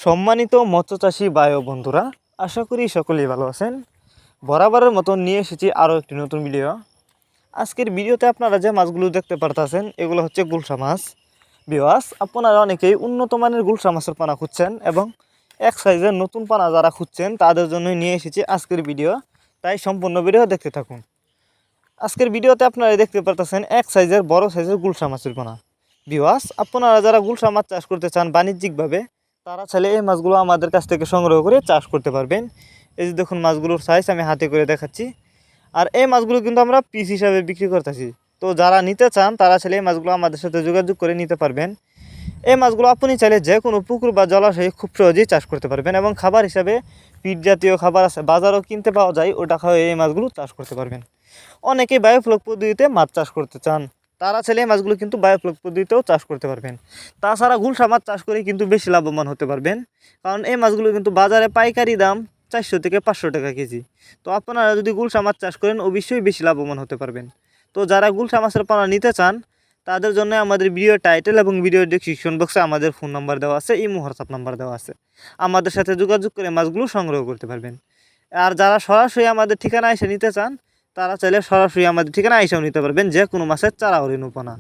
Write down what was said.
সম্মানিত মৎস্যচাষী ভাই ও বন্ধুরা, আশা করি সকলেই ভালো আছেন। বরাবরের মতন নিয়ে এসেছি আরও একটি নতুন ভিডিও। আজকের ভিডিওতে আপনারা যে মাছগুলো দেখতে পারতেছেন এগুলো হচ্ছে গুলশা মাছ। বিওয়াস, আপনারা অনেকেই উন্নত মানের গুলশা মাছের পানা খুঁজছেন এবং এক সাইজের নতুন পানা যারা খুঁজছেন তাদের জন্যই নিয়ে এসেছি আজকের ভিডিও। তাই সম্পূর্ণ ভিডিও দেখতে থাকুন। আজকের ভিডিওতে আপনারা দেখতে পারতেছেন এক সাইজের বড় সাইজের গুলশা মাছের পানা। বিওয়াস, আপনারা যারা গুলশা মাছ চাষ করতে চান বাণিজ্যিকভাবে, তারা চাইলে এই মাছগুলো আমাদের কাছ থেকে সংগ্রহ করে চাষ করতে পারবেন। এই যে দেখুন মাছগুলোর সাইজ আমি হাতে করে দেখাচ্ছি। আর এই মাছগুলো কিন্তু আমরা পিস হিসাবে বিক্রি করতেছি। তো যারা নিতে চান তারা চাইলে এই মাছগুলো আমাদের সাথে যোগাযোগ করে নিতে পারবেন। এই মাছগুলো আপনি চাইলে যে কোনো পুকুর বা জলাশয়ে খুব সহজেই চাষ করতে পারবেন এবং খাবার হিসাবে পিট জাতীয় খাবার আছে, বাজারও কিনতে পাওয়া যায়, ওটা খাওয়া এই মাছগুলো চাষ করতে পারবেন। অনেকেই বায়োফ্লক পদ্ধতিতে মাছ চাষ করতে চান, তারা চাইলে এই মাছগুলো কিন্তু বায়োফ্লক পদ্ধতিতেও চাষ করতে পারবেন। তাছাড়া গুলশা মাছ চাষ করে কিন্তু বেশি লাভবান হতে পারবেন, কারণ এই মাছগুলো কিন্তু বাজারে পাইকারি দাম 400 থেকে 500 টাকা কেজি। তো আপনারা যদি গুলশা মাছ চাষ করেন অবশ্যই বেশি লাভবান হতে পারবেন। তো যারা গুলশা মাছের পানা নিতে চান তাদের জন্য আমাদের ভিডিও টাইটেল এবং ভিডিও ডেসক্রিপশন বক্সে আমাদের ফোন নাম্বার দেওয়া আছে, ইমো হোয়াটসঅ্যাপ নাম্বার দেওয়া আছে। আমাদের সাথে যোগাযোগ করে মাছগুলো সংগ্রহ করতে পারবেন। আর যারা সরাসরি আমাদের ঠিকানা এসে নিতে চান তারা চাইলে সরাসরি আমাদের ঠিকানা এসেও নিতে পারবেন, যে কোনো মাছের চারা ও রেণু পোনা।